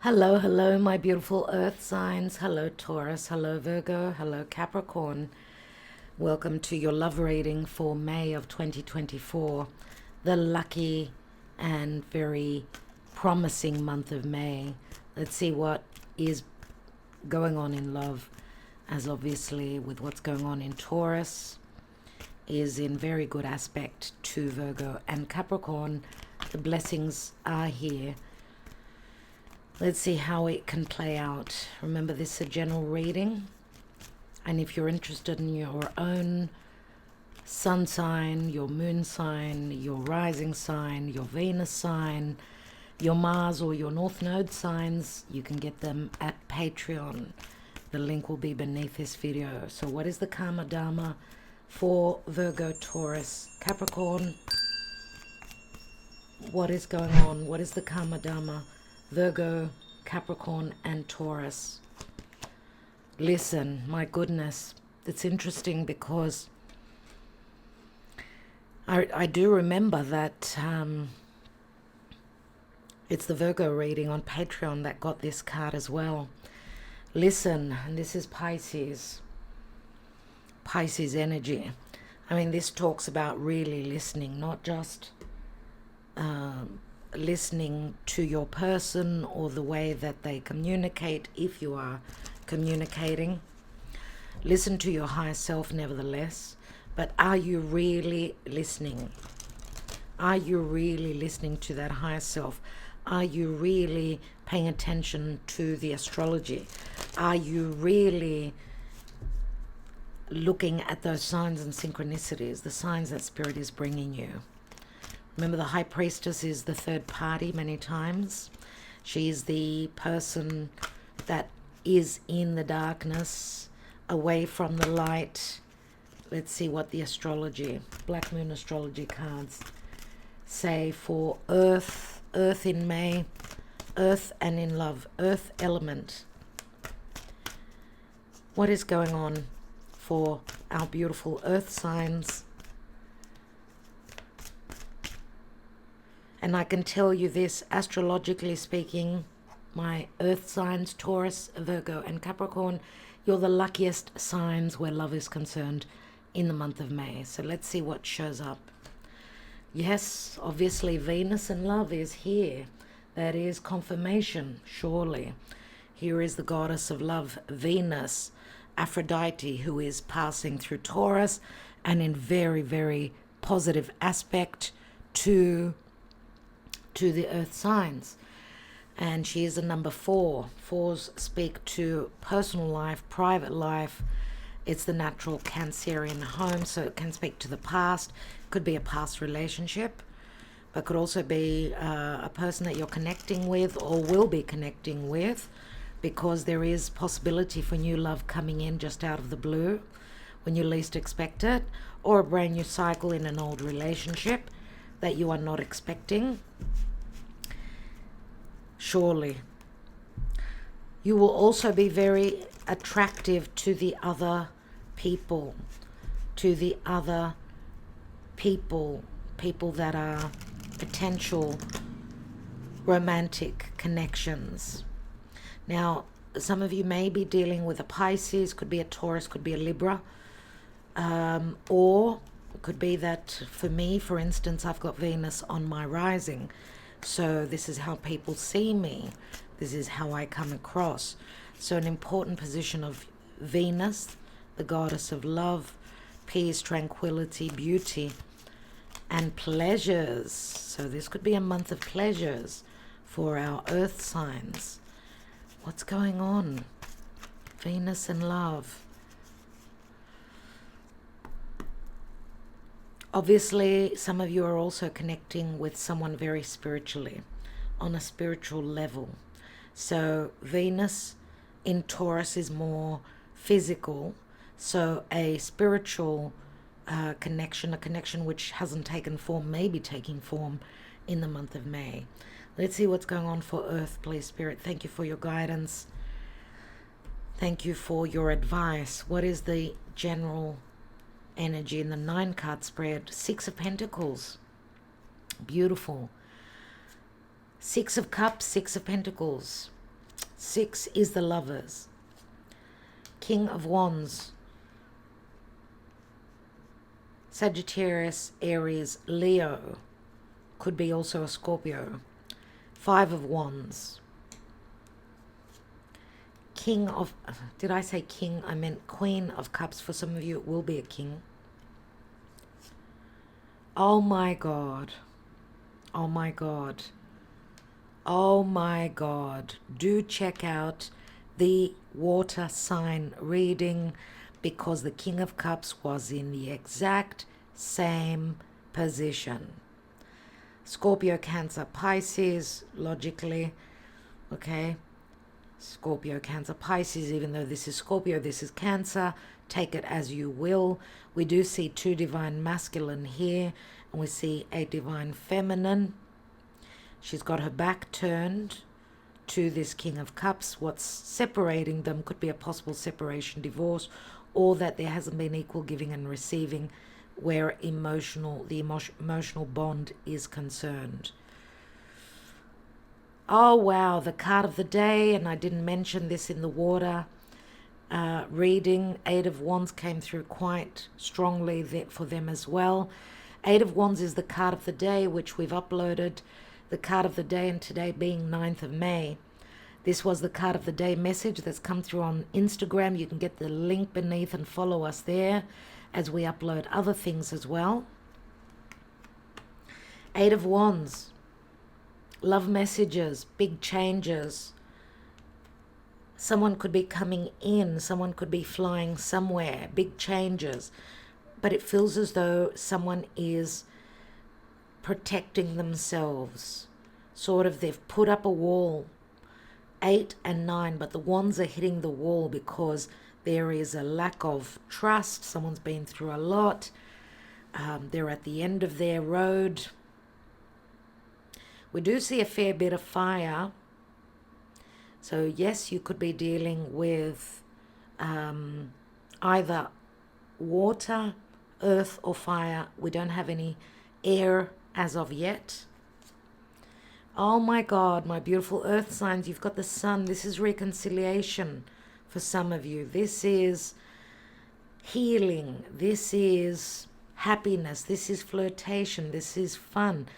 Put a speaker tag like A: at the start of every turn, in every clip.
A: Hello, hello, my beautiful earth signs. Hello, Taurus. Hello, Virgo. Hello, Capricorn. Welcome to your love reading for May of 2024, the lucky and very promising month of May. Let's see what is going on in love, as obviously with what's going on in Taurus is in very good aspect to Virgo and Capricorn. The blessings are here. Let's see how it can play out. Remember, this is a general reading. And if you're interested in your own sun sign, your moon sign, your rising sign, your Venus sign, your Mars or your North Node signs, you can get them at Patreon. The link will be beneath this video. So what is the Karma Dharma for Virgo, Taurus, Capricorn? What is going on? What is the Karma Dharma? Virgo, Capricorn, and Taurus. Listen, my goodness, it's interesting because I do remember that it's the Virgo reading on Patreon that got this card as well. Listen, and this is Pisces energy. I mean, this talks about really listening, not just listening to your person or the way that they communicate, if you are communicating. Listen to your higher self nevertheless, but are you really listening? Are you really listening to that higher self? Are you really paying attention to the astrology? Are you really looking at those signs and synchronicities, the signs that Spirit is bringing you? Remember, the High Priestess is the third party many times. She is the person that is in the darkness, away from the light. Let's see what the astrology, Black Moon astrology cards say for Earth, Earth in May, Earth and in love, Earth element. What is going on for our beautiful Earth signs? And I can tell you this, astrologically speaking, my earth signs, Taurus, Virgo, and Capricorn, you're the luckiest signs where love is concerned in the month of May. So let's see what shows up. Yes, obviously Venus and love is here. That is confirmation, surely. Here is the goddess of love, Venus, Aphrodite, who is passing through Taurus and in very, very positive aspect to the earth signs. And she is a number 4. 4s speak to personal life, private life. It's the natural Cancerian home, so it can speak to the past. Could be a past relationship, but could also be a person that you're connecting with or will be connecting with, because there is possibility for new love coming in just out of the blue when you least expect it, or a brand new cycle in an old relationship that you are not expecting. Surely. You will also be very attractive to the other people, people that are potential romantic connections. Now, some of you may be dealing with a Pisces, could be a Taurus, could be a Libra, or it could be that for me, for instance, I've got Venus on my rising. So this is how people see me. This is how I come across. So an important position of Venus, the goddess of love, peace, tranquility, beauty, and pleasures. So this could be a month of pleasures for our earth signs. What's going on? Venus and love. Obviously, some of you are also connecting with someone very spiritually, on a spiritual level. So Venus in Taurus is more physical. So a spiritual connection, a connection which hasn't taken form, may be taking form in the month of May. Let's see what's going on for Earth, please, Spirit. Thank you for your guidance. Thank you for your advice. What is the general energy in the 9-card spread? 6 of Pentacles. Beautiful. 6 of Cups, 6 of Pentacles. 6 is the Lovers. King of Wands. Sagittarius, Aries, Leo. Could be also a Scorpio. 5 of Wands. King of... Did I say king? I meant Queen of Cups. For some of you, it will be a king. Oh my God. Oh my God. Oh my God. Do check out the water sign reading, because the King of Cups was in the exact same position. Scorpio, Cancer, Pisces, logically. Okay. Scorpio, Cancer, Pisces, even though this is Scorpio, this is Cancer. Take it as you will. We do see 2 divine masculine here, and we see a divine feminine. She's got her back turned to this King of Cups. What's separating them could be a possible separation, divorce, or that there hasn't been equal giving and receiving where the emotional bond is concerned. Oh wow, the card of the day, and I didn't mention this in the water reading. 8 of Wands came through quite strongly for them as well. 8 of Wands is the card of the day, which we've uploaded. The card of the day, and today being 9th of May. This was the card of the day message that's come through on Instagram. You can get the link beneath and follow us there as we upload other things as well. 8 of Wands. Love messages, big changes. Someone could be coming in. Someone could be flying somewhere. Big changes. But it feels as though someone is protecting themselves. Sort of, they've put up a wall. 8 and 9, but the Wands are hitting the wall because there is a lack of trust. Someone's been through a lot. They're at the end of their road. We do see a fair bit of fire. So yes, you could be dealing with either water, earth, or fire. We don't have any air as of yet. Oh my God, my beautiful earth signs, you've got the sun. This is reconciliation for some of you. This is healing. This is happiness. This is flirtation. This is fun.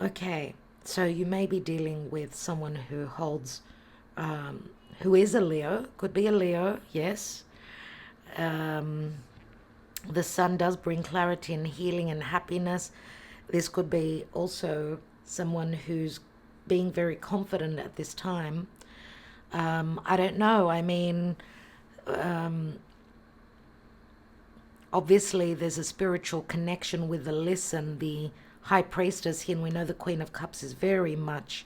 A: Okay, so you may be dealing with someone who holds, who is a Leo. Could be a Leo, yes. The sun does bring clarity and healing and happiness. This could be also someone who's being very confident at this time. I don't know. I mean, obviously there's a spiritual connection with the listen, the High Priestess here, and we know the Queen of Cups is very much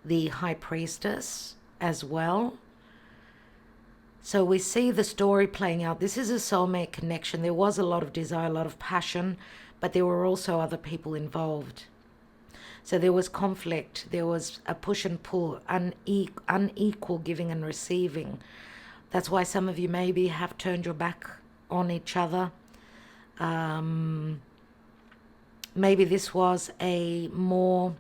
A: the High Priestess as well. So we see the story playing out. This is a soulmate connection. There was a lot of desire, a lot of passion, but there were also other people involved. So there was conflict. There was a push and pull, unequal giving and receiving. That's why some of you maybe have turned your back on each other. Maybe this was a more...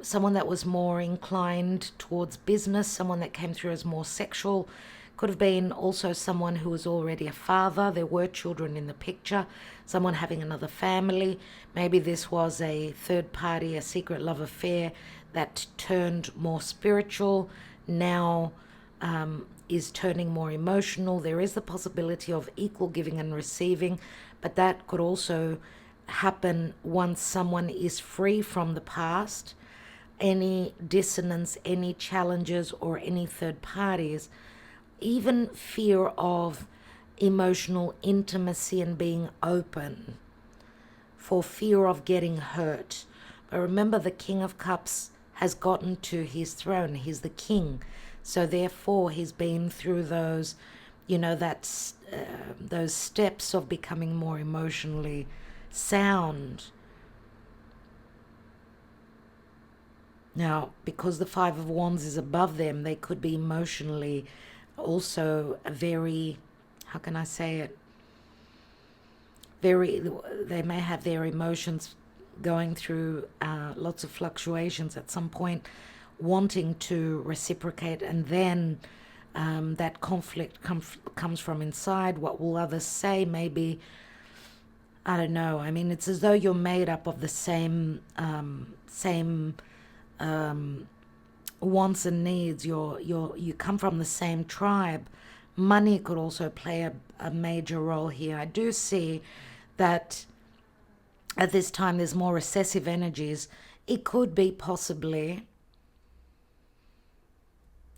A: someone that was more inclined towards business, someone that came through as more sexual. Could have been also someone who was already a father. There were children in the picture. Someone having another family. Maybe this was a third party, a secret love affair that turned more spiritual, now is turning more emotional. There is the possibility of equal giving and receiving, but that could also happen once someone is free from the past. Any dissonance, any challenges, or any third parties, even fear of emotional intimacy and being open, for fear of getting hurt. But remember, the King of Cups has gotten to his throne. He's the king. So therefore, he's been through those, those steps of becoming more emotionally sound. Now, because the Five of Wands is above them, they could be emotionally also very, how can I say it? They may have their emotions going through lots of fluctuations at some point, wanting to reciprocate, and then that conflict comes from inside. What will others say? Maybe, I don't know. I mean, it's as though you're made up of the same wants and needs. You come from the same tribe. Money could also play a major role here. I do see that at this time there's more recessive energies. It could be possibly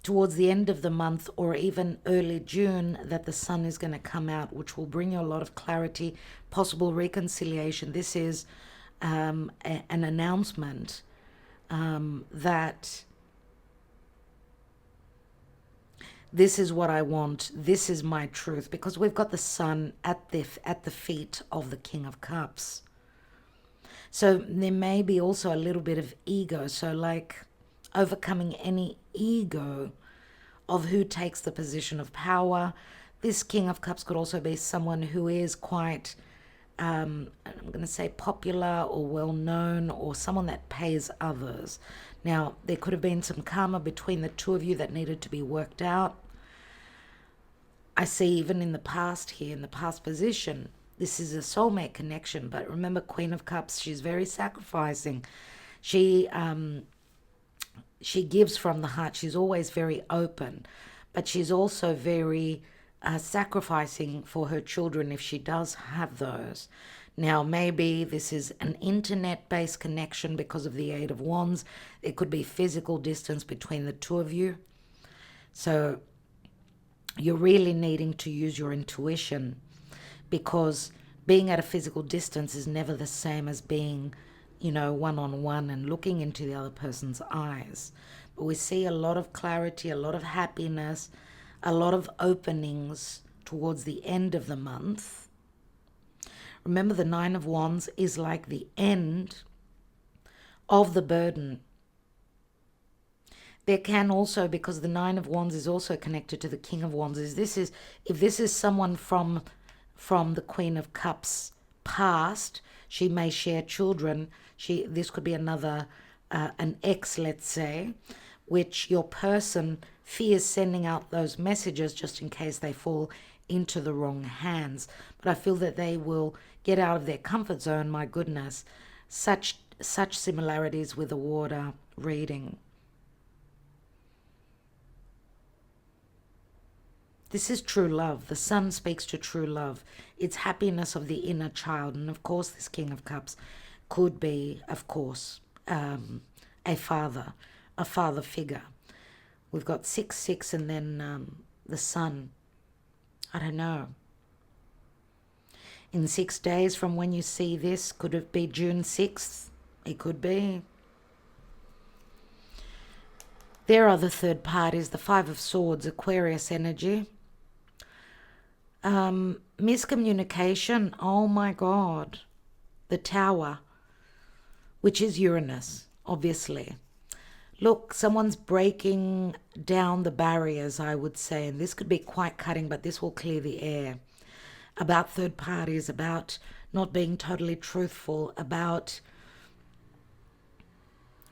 A: towards the end of the month or even early June that the sun is going to come out, which will bring you a lot of clarity, possible reconciliation. This is an announcement that this is what I want, this is my truth, because we've got the sun at the feet of the King of Cups. So there may be also a little bit of ego, so like overcoming any ego of who takes the position of power. This King of Cups could also be someone who is quite, I'm going to say popular or well known, or someone that pays others. Now, there could have been some karma between the two of you that needed to be worked out. I see even in the past here, in the past position, this is a soulmate connection. But remember, Queen of Cups, she's very sacrificing. She gives from the heart. She's always very open, but she's also very sacrificing for her children if she does have those. Now, maybe this is an internet-based connection because of the Eight of Wands. It could be physical distance between the two of you. So you're really needing to use your intuition, because being at a physical distance is never the same as being, one-on-one and looking into the other person's eyes. But we see a lot of clarity, a lot of happiness, a lot of openings towards the end of the month. Remember, the Nine of Wands is like the end of the burden. There can also, because the Nine of Wands is also connected to the King of Wands, if this is someone from the Queen of Cups past, she may share children. This could be another, an ex, let's say, which your person fears sending out those messages just in case they fall into the wrong hands. But I feel that they will get out of their comfort zone. My goodness, such similarities with the water reading. This is true love. The sun speaks to true love. It's happiness of the inner child. And of course, this King of Cups could be, of course, a father figure. We've got 6 and then the sun. I don't know. In 6 days from when you see this, could it be June 6th? It could be. There are the third parties, the Five of Swords, Aquarius energy. Miscommunication, oh my God. The Tower, which is Uranus, obviously. Look, someone's breaking down the barriers, I would say, and this could be quite cutting, but this will clear the air. About third parties, about not being totally truthful, about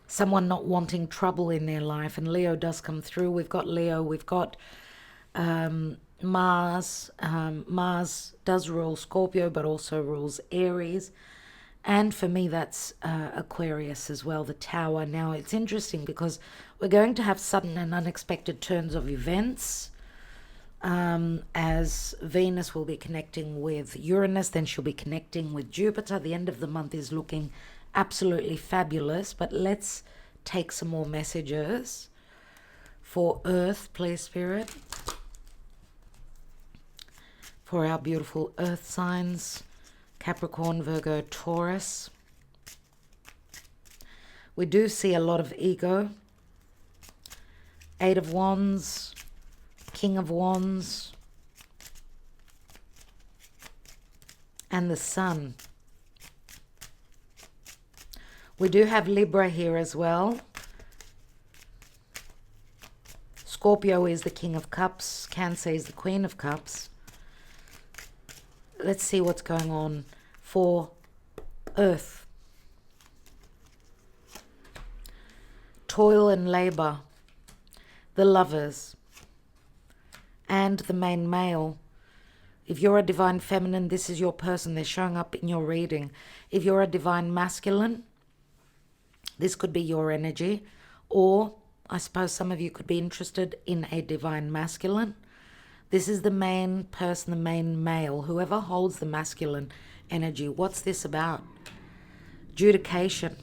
A: someone not wanting trouble in their life, and Leo does come through. We've got Leo, we've got Mars. Mars does rule Scorpio, but also rules Aries. And for me, that's Aquarius as well, the Tower. Now, it's interesting because we're going to have sudden and unexpected turns of events. As Venus will be connecting with Uranus, then she'll be connecting with Jupiter. The end of the month is looking absolutely fabulous. But let's take some more messages for Earth, please, Spirit. For our beautiful Earth signs, Capricorn, Virgo, Taurus. We do see a lot of ego. Eight of Wands, King of Wands, and the Sun. We do have Libra here as well. Scorpio is the King of Cups. Cancer is the Queen of Cups. Let's see what's going on for Earth. toil and labor, the Lovers, and the main male. If you're a divine feminine, this is your person. They're showing up in your reading. If you're a divine masculine, this could be your energy. Or I suppose some of you could be interested in a divine masculine. This is the main person, the main male, whoever holds the masculine energy. What's this about? Adjudication,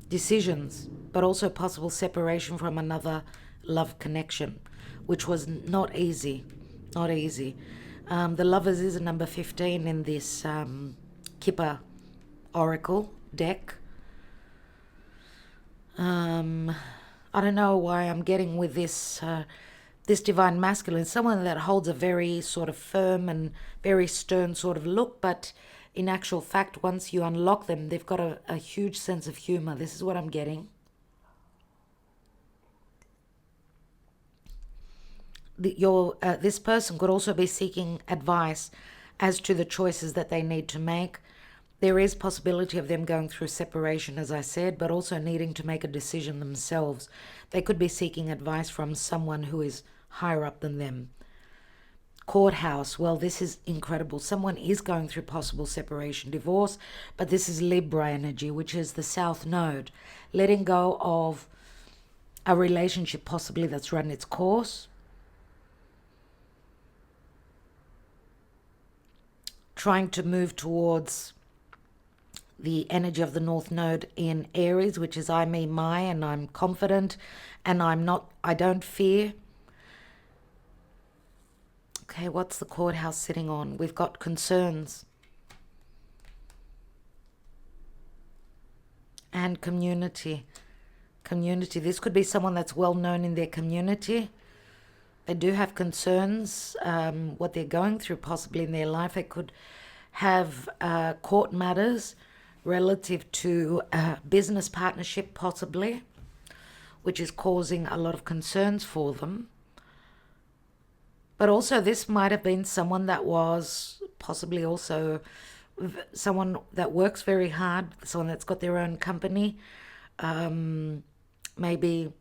A: decisions, but also possible separation from another love connection, which was not easy. Not easy. The Lovers is a number 15 in this Kipper Oracle deck. I don't know why I'm getting with this this divine masculine, someone that holds a very sort of firm and very stern sort of look, but in actual fact, once you unlock them, they've got a huge sense of humor. This is what I'm getting. This person could also be seeking advice as to the choices that they need to make. There is possibility of them going through separation, as I said, but also needing to make a decision themselves. They could be seeking advice from someone who is higher up than them. Courthouse, well, this is incredible. Someone is going through possible separation, divorce, but this is Libra energy, which is the South Node. Letting go of a relationship possibly that's run its course. Trying to move towards the energy of the North Node in Aries, which is I, me, my, and I'm confident, and I don't fear. Okay, what's the courthouse sitting on? We've got concerns. And community. Community. This could be someone that's well known in their community. They do have concerns, what they're going through possibly in their life. They could have court matters relative to business partnership possibly, which is causing a lot of concerns for them. But also this might have been someone that was possibly also someone that works very hard, someone that's got their own company, maybe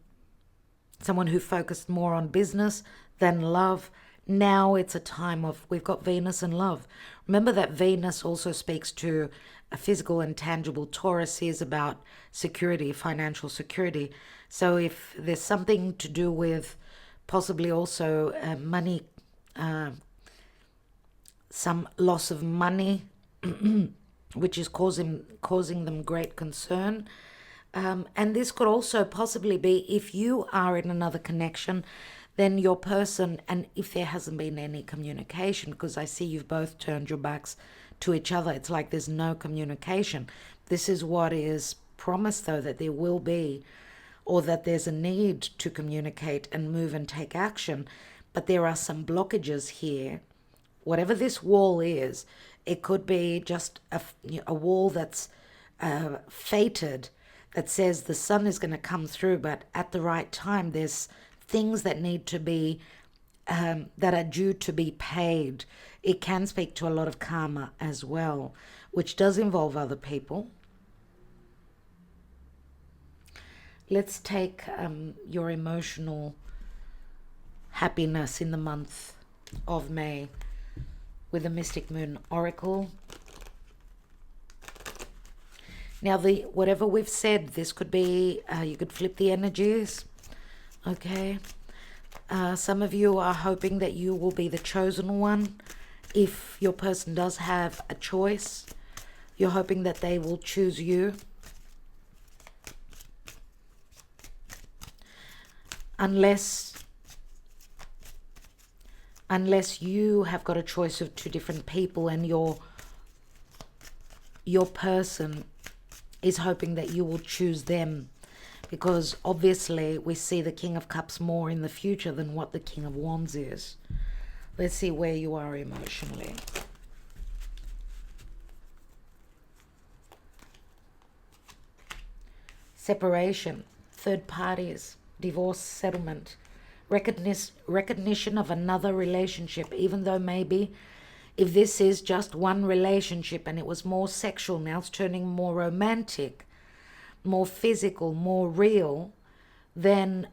A: someone who focused more on business than love. Now it's a time of, we've got Venus and love. Remember that Venus also speaks to a physical and tangible. Taurus is about security, financial security. So if there's something to do with possibly also money, some loss of money, which is causing them great concern. And this could also possibly be if you are in another connection, then your person, and if there hasn't been any communication, because I see you've both turned your backs to each other, it's like there's no communication. This is what is promised, though, that there will be, or that there's a need to communicate and move and take action. But there are some blockages here. Whatever this wall is, it could be just a wall that's fated, that says the sun is going to come through, but at the right time, there's things that need to be, that are due to be paid. It can speak to a lot of karma as well, which does involve other people. Let's take your emotional happiness in the month of May with the Mystic Moon Oracle. Now, whatever we've said, this could be, you could flip the energies, okay? Some of you are hoping that you will be the chosen one. If your person does have a choice, you're hoping that they will choose you. Unless you have got a choice of two different people and your person is hoping that you will choose them, because obviously we see the King of Cups more in the future than what the King of Wands is. Let's see where you are emotionally. Separation, third parties, divorce, settlement, recognition of another relationship, even though maybe if this is just one relationship and it was more sexual, now it's turning more romantic. more physical, more real, then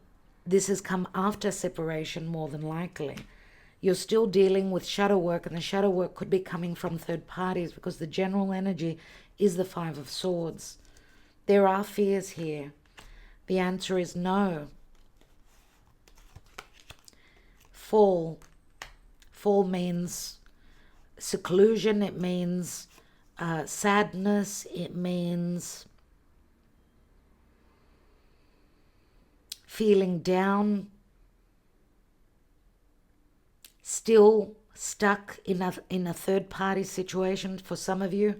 A: this has come after separation more than likely. You're still dealing with shadow work, and the shadow work could be coming from third parties because the general energy is the Five of Swords. There are fears here. The answer is no. Fall. Fall means seclusion. It means sadness. It means feeling down, still stuck in a third party situation for some of you.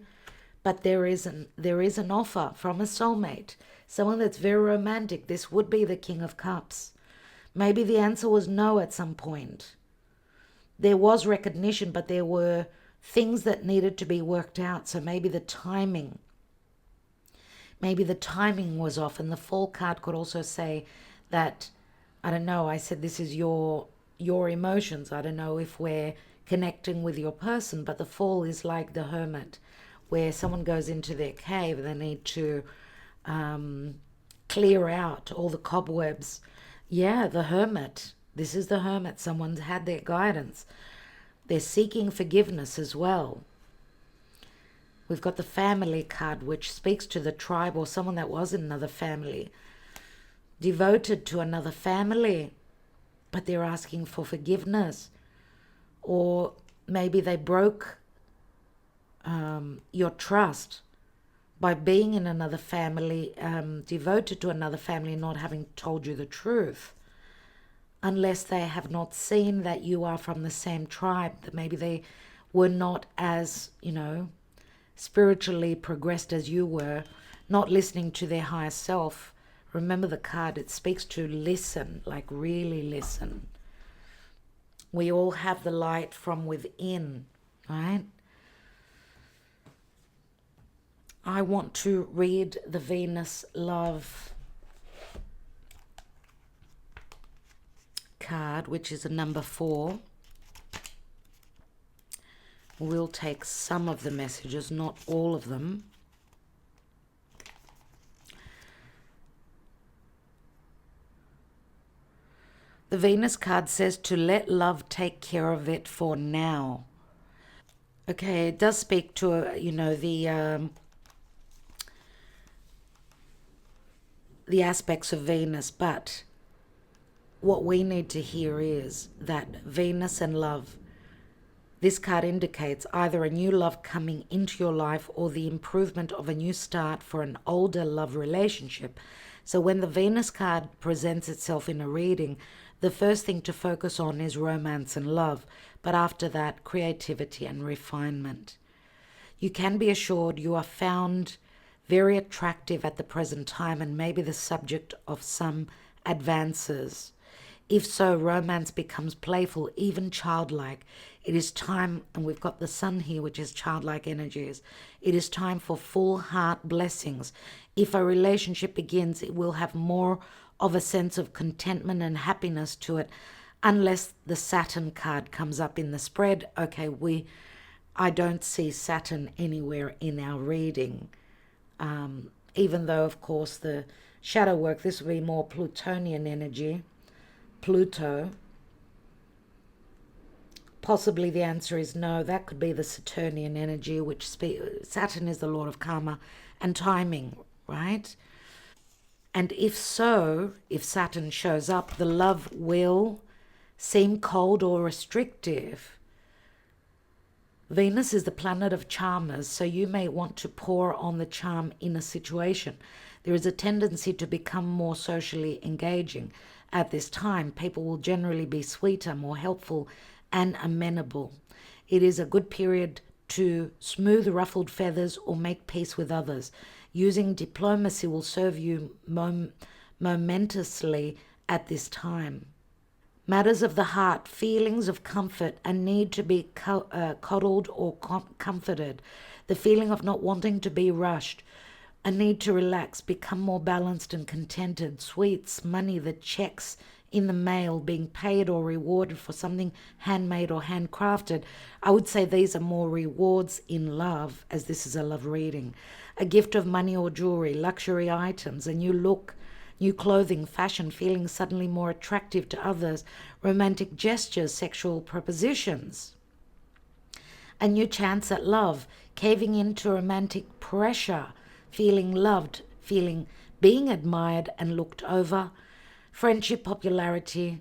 A: But there is an offer from a soulmate, someone that's very romantic. This would be the King of Cups. Maybe the answer was no at some point. There was recognition, but there were things that needed to be worked out. So maybe the timing was off. And the Fall card could also say that, I don't know, I said this is your emotions. I don't know if we're connecting with your person, but the Fall is like the Hermit, where someone goes into their cave, they need to clear out all the cobwebs. Yeah, the Hermit. This is the Hermit. Someone's had their guidance. They're seeking forgiveness as well. We've got the Family card, which speaks to the tribe or someone that was in another family, devoted to another family, but they're asking for forgiveness. Or maybe they broke your trust by being in another family, devoted to another family, not having told you the truth, unless they have not seen that you are from the same tribe, that maybe they were not as, spiritually progressed as you were, not listening to their higher self. Remember the card, it speaks to listen, like really listen. We all have the light from within, right? I want to read the Venus Love card, which is a number 4. We'll take some of the messages, not all of them. The Venus card says to let love take care of it for now. Okay, it does speak to, the aspects of Venus, but what we need to hear is that Venus and love, this card indicates either a new love coming into your life or the improvement of a new start for an older love relationship. So when the Venus card presents itself in a reading, the first thing to focus on is romance and love, but after that, creativity and refinement. You can be assured you are found very attractive at the present time and maybe the subject of some advances. If so, romance becomes playful, even childlike. It is time, and we've got the sun here, which is childlike energies. It is time for full heart blessings. If a relationship begins, it will have more of a sense of contentment and happiness to it, unless the Saturn card comes up in the spread. Okay, I don't see Saturn anywhere in our reading. Even though, of course, the shadow work, this will be more Plutonian energy, Pluto. Possibly the answer is no. That could be the Saturnian energy, which Saturn is the lord of karma and timing, right? And if so, if Saturn shows up, the love will seem cold or restrictive. Venus is the planet of charmers, so you may want to pour on the charm in a situation. There is a tendency to become more socially engaging. At this time, people will generally be sweeter, more helpful, and amenable. It is a good period to smooth ruffled feathers or make peace with others. Using diplomacy will serve you momentously at this time. Matters of the heart, feelings of comfort, a need to be coddled or comforted, the feeling of not wanting to be rushed, a need to relax, become more balanced and contented, sweets, money that checks in the male being paid or rewarded for something handmade or handcrafted. I would say these are more rewards in love, as this is a love reading. A gift of money or jewelry, luxury items, a new look, new clothing, fashion, feeling suddenly more attractive to others, romantic gestures, sexual propositions. A new chance at love, caving into romantic pressure, feeling loved, feeling being admired and looked over, friendship, popularity,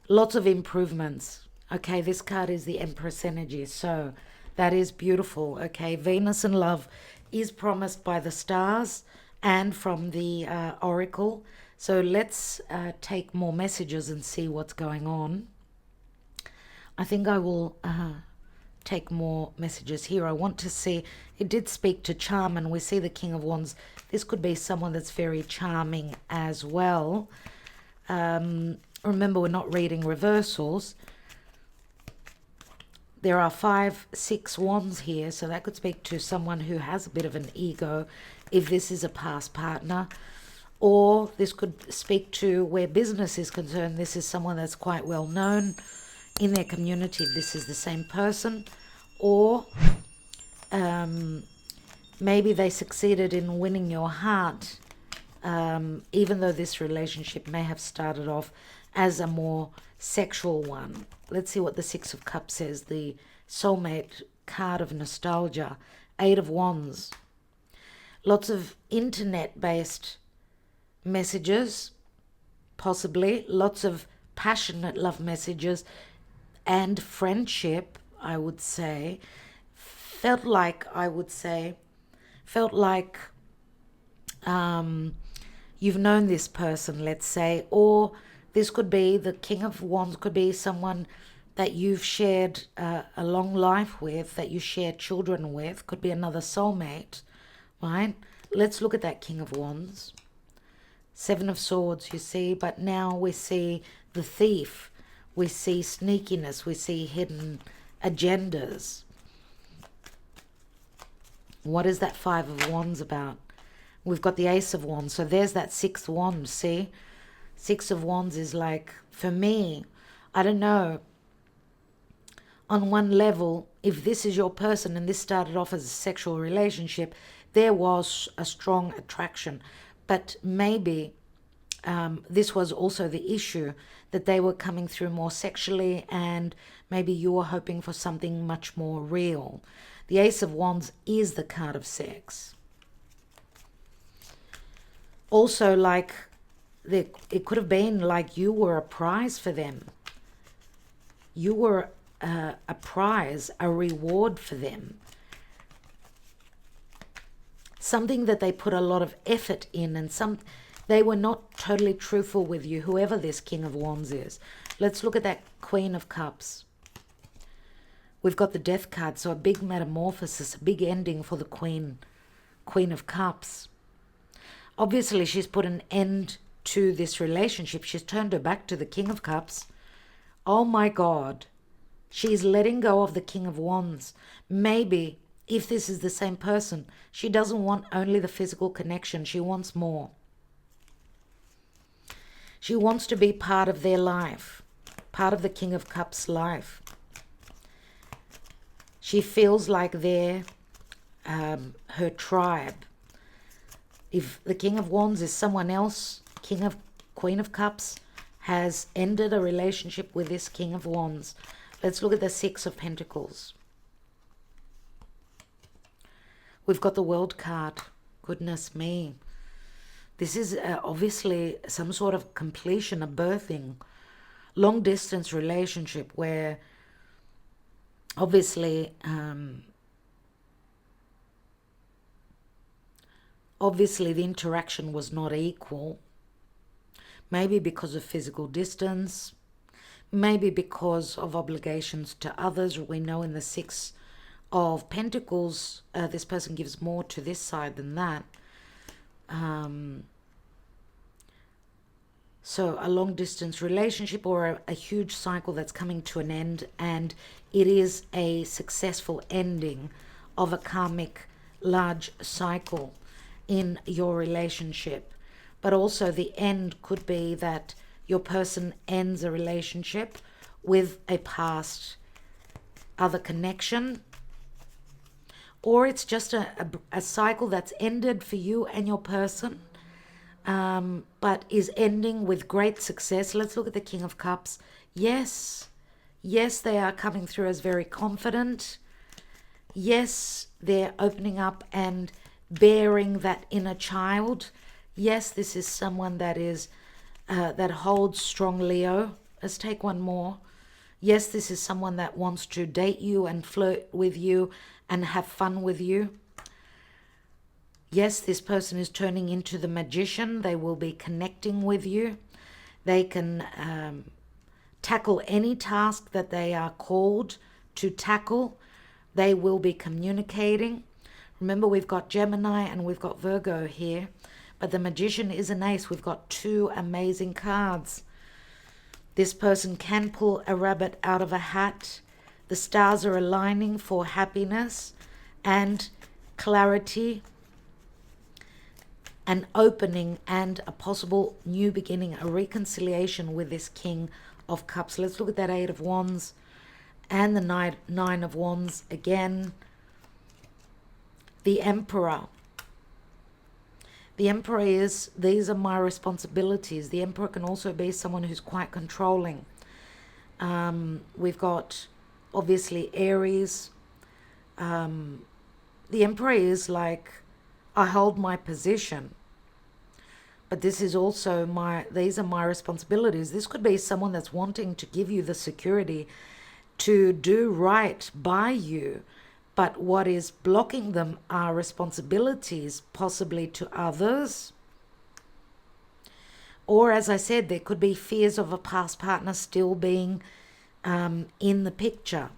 A: lots of improvements. Okay, this card is the Empress energy, so that is beautiful. Okay, Venus and love is promised by the stars and from the oracle. So let's take more messages and see what's going on. I think I will take more messages here. I want to see, it did speak to charm, and we see the King of Wands. This could be someone that's very charming as well. Remember, we're not reading reversals. There are 5, 6 wands here, so that could speak to someone who has a bit of an ego, if this is a past partner. Or this could speak to where business is concerned. This is someone that's quite well known in their community, if this is the same person. Or maybe they succeeded in winning your heart, even though this relationship may have started off as a more sexual one. Let's see what the Six of Cups says, the soulmate card of nostalgia. 8 of Wands. Lots of internet-based messages, possibly. Text of passionate love messages and friendship, I would say. Felt like you've known this person, let's say. Or this could be, the King of Wands could be someone that you've shared a long life with, that you share children with. Could be another soulmate, right? Let's look at that King of Wands. 7 of Swords, you see, but now we see the thief. We see sneakiness. We see hidden agendas. What is that 5 of Wands about? We've got the Ace of Wands. So there's that 6th wand, see? 6 of Wands is like, for me, I don't know, on one level, if this is your person and this started off as a sexual relationship, there was a strong attraction. But maybe this was also the issue, that they were coming through more sexually, and maybe you were hoping for something much more real. The Ace of Wands is the card of sex. Also, like, it could have been like you were a prize for them. You were a prize, a reward for them. Something that they put a lot of effort in, and they were not totally truthful with you, whoever this King of Wands is. Let's look at that Queen of Cups. We've got the Death card, so a big metamorphosis, a big ending for the Queen of Cups. Obviously, she's put an end to this relationship. She's turned her back to the King of Cups. Oh my God. She's letting go of the King of Wands. Maybe, if this is the same person, she doesn't want only the physical connection. She wants more. She wants to be part of their life, part of the King of Cups' life. She feels like they're her tribe. If the King of Wands is someone else, Queen of Cups has ended a relationship with this King of Wands. Let's look at the 6 of Pentacles. We've got the World card. Goodness me. This is obviously some sort of completion, a birthing, long distance relationship where obviously the interaction was not equal. Maybe because of physical distance, maybe because of obligations to others. We know in the 6 of Pentacles, this person gives more to this side than that. So a long distance relationship, or a huge cycle that's coming to an end, and it is a successful ending of a karmic large cycle in your relationship. but also the end could be that your person ends a relationship with a past other connection, or it's just a cycle that's ended for you and your person, but is ending with great success. Let's look at the King of Cups. Yes, they are coming through as very confident. Yes, they're opening up and bearing that inner child. Yes, this is someone that is that holds strong Leo. Let's take one more. Yes, this is someone that wants to date you and flirt with you and have fun with you. Yes, this person is turning into the magician. They will be connecting with you. They can tackle any task that they are called to tackle. They will be communicating. Remember, we've got Gemini and we've got Virgo here, but the magician is an ace. We've got two amazing cards. This person can pull a rabbit out of a hat. The stars are aligning for happiness and clarity, an opening and a possible new beginning, a reconciliation with this King of Cups. Let's look at that Eight of Wands and the Nine of Wands again. The Emperor. The Emperor is, these are my responsibilities. The Emperor can also be someone who's quite controlling. We've got, obviously, Aries. The Emperor is like, I hold my position. But this is also these are my responsibilities. This could be someone that's wanting to give you the security to do right by you. But what is blocking them are responsibilities, possibly to others. Or, as I said, there could be fears of a past partner still being in the picture.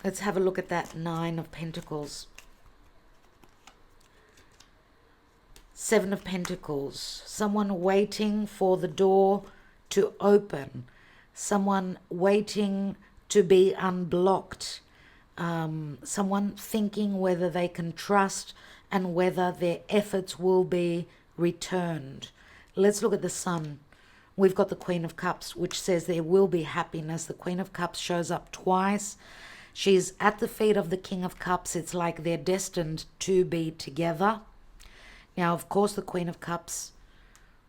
A: Let's have a look at that Nine of Pentacles. Seven of Pentacles. Someone waiting for the door to open. Someone waiting to be unblocked. Someone thinking whether they can trust and whether their efforts will be returned. Let's look at the Sun. We've got the Queen of Cups, which says there will be happiness. The Queen of Cups shows up twice. She's at the feet of the King of Cups. It's like they're destined to be together. Now, of course, the Queen of Cups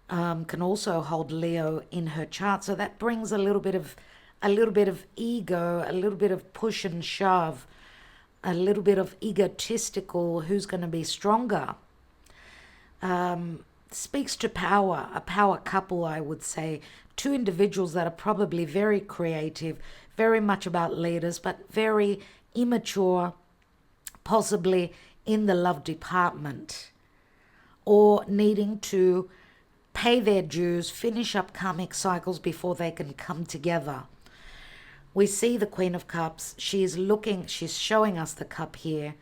A: can also hold Leo in her chart, so that brings a little bit of ego, a little bit of push and shove, a little bit of egotistical. Who's going to be stronger? Speaks to power, a power couple, I would say. Two individuals that are probably very creative, very much about leaders, but very immature, possibly in the love department, or needing to pay their dues, finish up karmic cycles before they can come together. We see the Queen of Cups. She's showing us the cup here.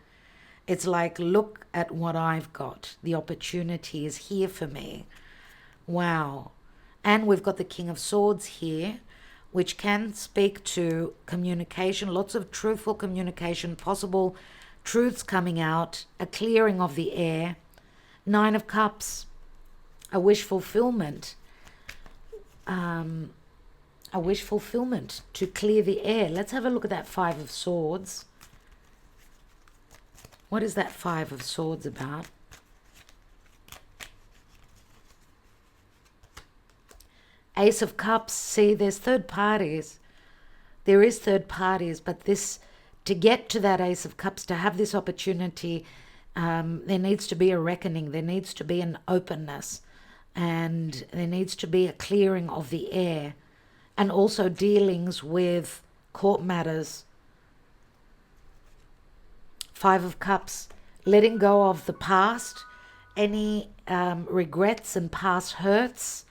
A: It's like, look at what I've got. The opportunity is here for me. Wow. And we've got the King of Swords here, which can speak to communication, lots of truthful communication, possible truths coming out, a clearing of the air. Nine of Cups, a wish fulfillment. A wish fulfillment to clear the air. Let's have a look at that Five of Swords. What is that Five of Swords about? Ace of Cups. See, there's third parties. There is third parties, but this, to get to that Ace of Cups, to have this opportunity, there needs to be a reckoning. There needs to be an openness, and there needs to be a clearing of the air, and also dealings with court matters. Five of Cups, letting go of the past, any regrets and past hurts.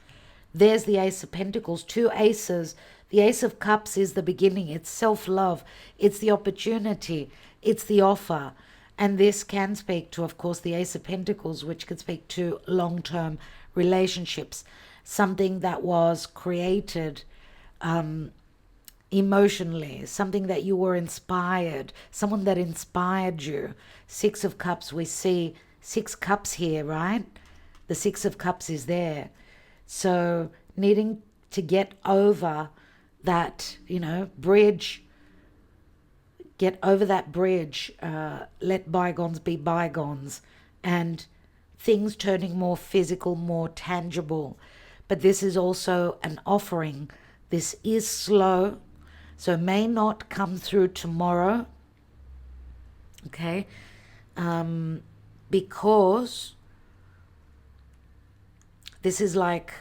A: There's the Ace of Pentacles, two aces. The Ace of Cups is the beginning. It's self-love. It's the opportunity. It's the offer. And this can speak to, of course, the Ace of Pentacles, which can speak to long-term relationships. Something that was created emotionally, something that you were inspired, someone that inspired you. Six of Cups, we see 6 cups here, right? The 6 of Cups is there. So needing to get over that, bridge, get over that bridge, let bygones be bygones, and things turning more physical, more tangible. But this is also an offering. This is slow, so may not come through tomorrow, okay? Because this is like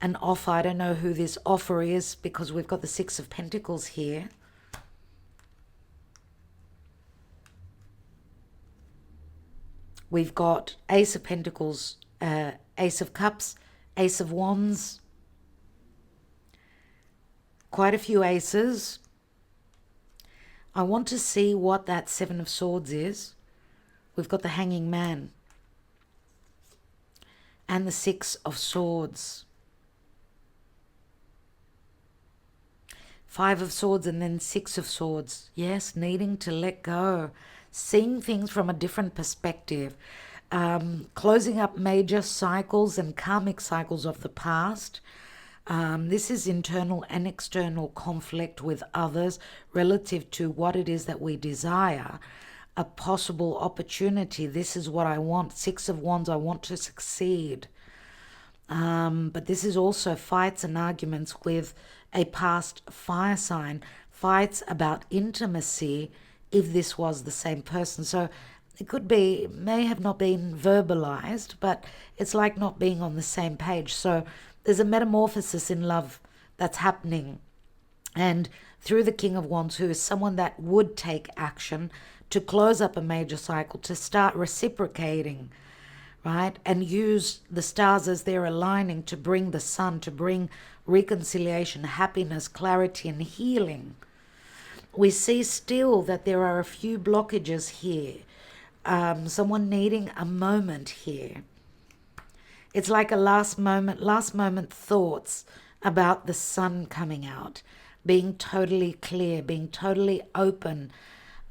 A: an offer. I don't know who this offer is because we've got the 6 of Pentacles here. We've got Ace of Pentacles, Ace of Cups, Ace of Wands. Quite a few aces. I want to see what that 7 of Swords is. We've got the Hanging Man and the 6 of Swords. 5 of Swords and then 6 of Swords. Yes, needing to let go. Seeing things from a different perspective. Closing up major cycles and karmic cycles of the past. This is internal and external conflict with others relative to what it is that we desire. A possible opportunity. This is what I want. 6 of Wands, I want to succeed. But this is also fights and arguments with a past fire sign. Fights about intimacy if this was the same person. So it could be, may have not been verbalized, but it's like not being on the same page. So there's a metamorphosis in love that's happening. And through the King of Wands, who is someone that would take action to close up a major cycle, to start reciprocating, right? And use the stars as they're aligning to bring the sun, to bring reconciliation, happiness, clarity, and healing. We see still that there are a few blockages here. Someone needing a moment here. It's like a last moment thoughts about the sun coming out, being totally clear, being totally open,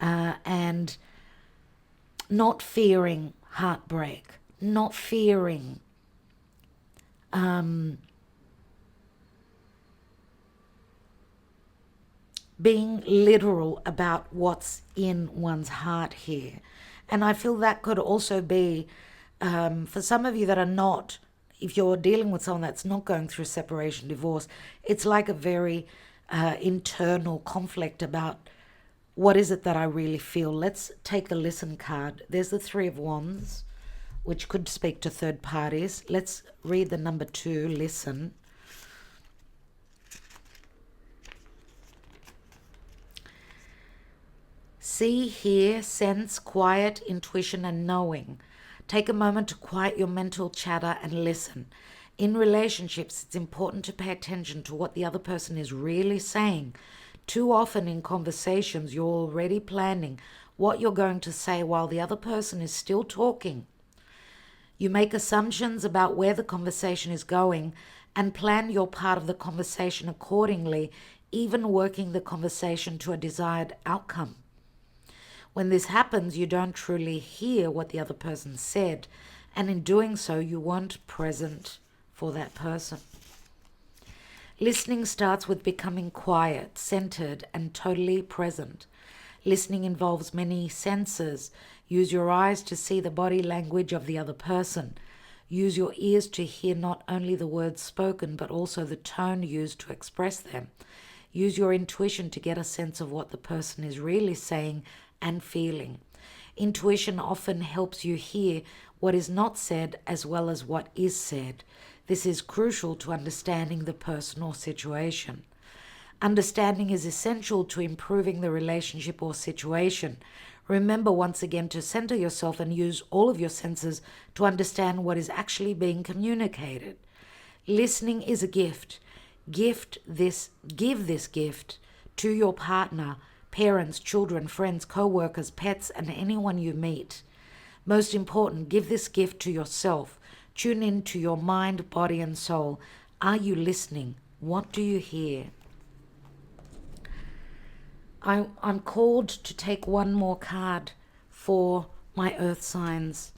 A: and not fearing heartbreak, not fearing being literal about what's in one's heart here. And I feel that could also be, for some of you that are not, if you're dealing with someone that's not going through separation, divorce, it's like a very internal conflict about what is it that I really feel. Let's take the Listen card. There's the 3 of Wands, which could speak to third parties. Let's read the number 2, Listen. See, hear, sense, quiet, intuition, and knowing. Take a moment to quiet your mental chatter and listen. In relationships, it's important to pay attention to what the other person is really saying. Too often in conversations, you're already planning what you're going to say while the other person is still talking. You make assumptions about where the conversation is going and plan your part of the conversation accordingly, even working the conversation to a desired outcome. When this happens, you don't truly hear what the other person said, and in doing so, you weren't present for that person. Listening starts with becoming quiet, centered, and totally present. Listening involves many senses. Use your eyes to see the body language of the other person. Use your ears to hear not only the words spoken, but also the tone used to express them. Use your intuition to get a sense of what the person is really saying and feeling. Intuition often helps you hear what is not said as well as what is said. This is crucial to understanding the person or situation. Understanding is essential to improving the relationship or situation. Remember once again to center yourself and use all of your senses to understand what is actually being communicated. Listening is a gift. Give this gift to your partner, parents, children, friends, co-workers, pets, and anyone you meet. Most important, give this gift to yourself. Tune in to your mind, body, and soul. Are you listening? What do you hear? I'm called to take one more card for my earth signs.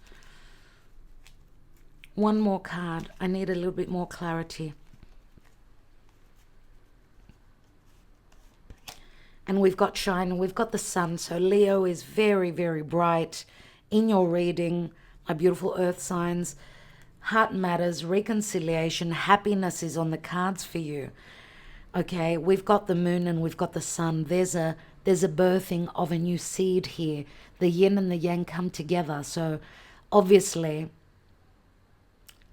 A: One more card. I need a little bit more clarity. And we've got shine and we've got the sun. So Leo is very, very bright in your reading, my beautiful earth signs. Heart matters, reconciliation, happiness is on the cards for you. Okay, we've got the moon and we've got the sun. There's a birthing of a new seed here. The yin and the yang come together. So obviously,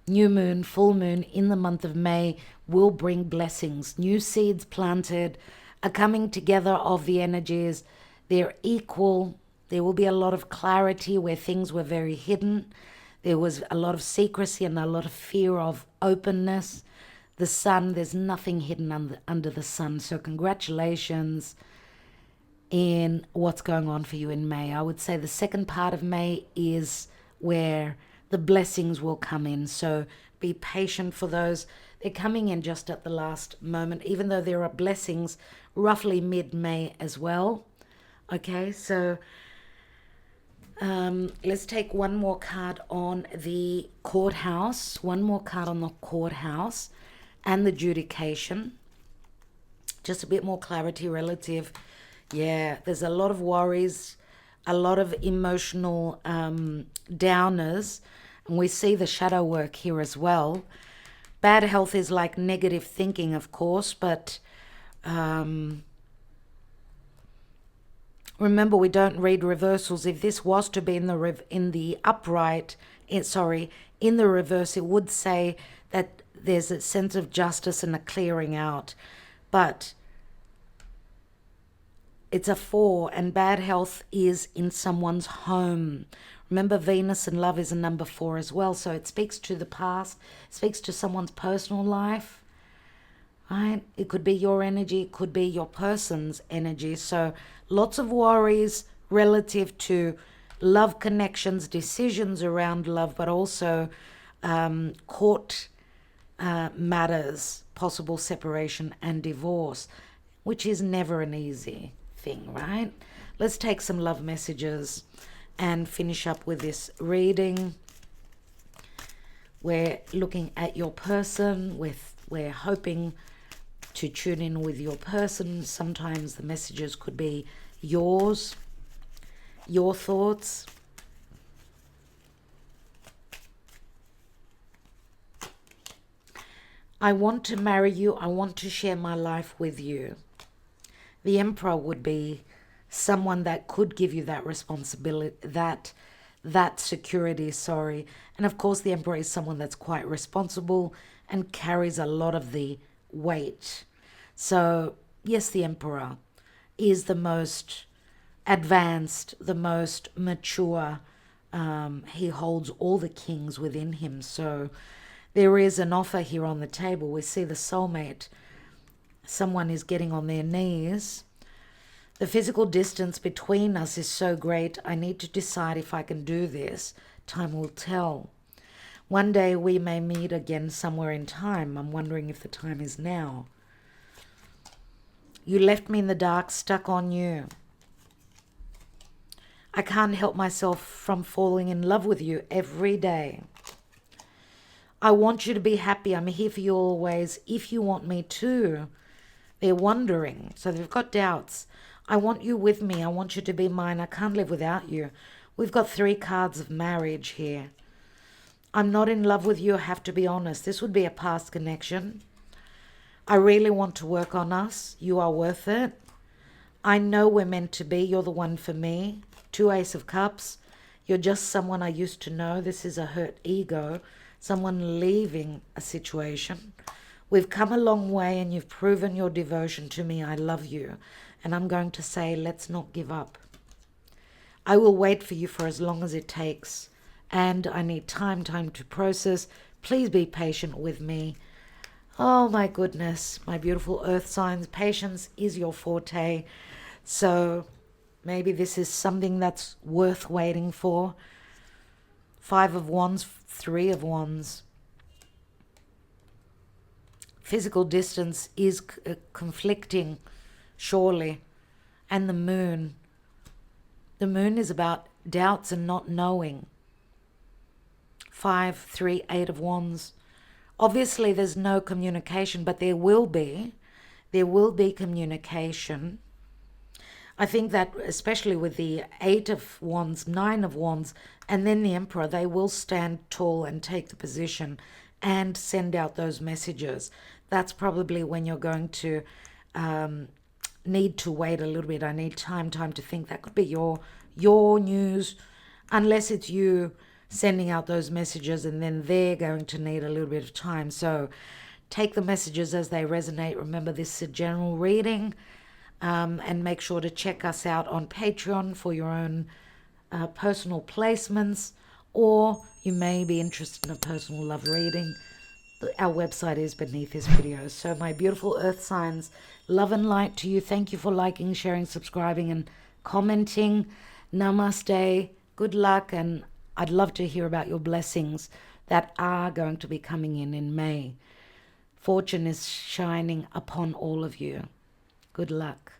A: new moon, full moon in the month of May will bring blessings. New seeds planted, a coming together of the energies. They're equal. There will be a lot of clarity where things were very hidden. There was a lot of secrecy and a lot of fear of openness. The sun, there's nothing hidden under the sun. So congratulations in what's going on for you in May. I would say the second part of May is where the blessings will come in. So be patient for those. They're coming in just at the last moment, even though there are blessings roughly mid-May as well. Okay, so let's take one more card on the courthouse. One more card on the courthouse and the adjudication. Just a bit more clarity relative. Yeah, there's a lot of worries, a lot of emotional downers. And we see the shadow work here as well. Bad health is like negative thinking, of course, but remember, we don't read reversals. If this was to be in the upright, in the reverse, it would say that there's a sense of justice and a clearing out. But it's a 4, and bad health is in someone's home. Remember, Venus and love is a number 4 as well. So it speaks to the past, speaks to someone's personal life, right? It could be your energy, it could be your person's energy. So lots of worries relative to love connections, decisions around love, but also court matters, possible separation and divorce, which is never an easy thing, right? Let's take some love messages and finish up with this reading. We're looking at your person. We're hoping to tune in with your person. Sometimes the messages could be yours, your thoughts. I want to marry you. I want to share my life with you. The Emperor would be someone that could give you that responsibility, that security, And of course, the Emperor is someone that's quite responsible and carries a lot of the weight. So, yes, the Emperor is the most advanced, the most mature. He holds all the kings within him. So there is an offer here on the table. We see the soulmate. Someone is getting on their knees. The physical distance between us is so great. I need to decide if I can do this. Time will tell. One day we may meet again somewhere in time. I'm wondering if the time is now. You left me in the dark, stuck on you. I can't help myself from falling in love with you every day. I want you to be happy. I'm here for you always. If you want me to. They're wondering. So they've got doubts. I want you with me. I want you to be mine. I can't live without you. We've got 3 cards of marriage here. I'm not in love with you. I have to be honest. This would be a past connection. I really want to work on us. You are worth it. I know we're meant to be. You're the one for me. 2 Ace of Cups. You're just someone I used to know. This is a hurt ego. Someone leaving a situation. We've come a long way and you've proven your devotion to me. I love you. And I'm going to say, let's not give up. I will wait for you for as long as it takes. And I need time to process. Please be patient with me. Oh my goodness, my beautiful earth signs. Patience is your forte. So maybe this is something that's worth waiting for. 5 of Wands, 3 of Wands. Physical distance is conflicting, surely. and the moon. The moon is about doubts and not knowing. 5, 3, 8 of Wands. Obviously, there's no communication, but there will be. There will be communication. I think that especially with the 8 of Wands, 9 of Wands, and then the Emperor, they will stand tall and take the position and send out those messages. That's probably when you're going to need to wait a little bit. I need time to think. That could be your news, unless it's you sending out those messages, and then they're going to need a little bit of time. So take the messages as they resonate. Remember, this is a general reading, and make sure to check us out on Patreon for your own personal placements, or you may be interested in a personal love reading. Our website is beneath this video. So my beautiful earth signs, love and light to you. Thank you for liking, sharing, subscribing, and commenting. Namaste. Good luck, and I'd love to hear about your blessings that are going to be coming in May. Fortune is shining upon all of you. Good luck.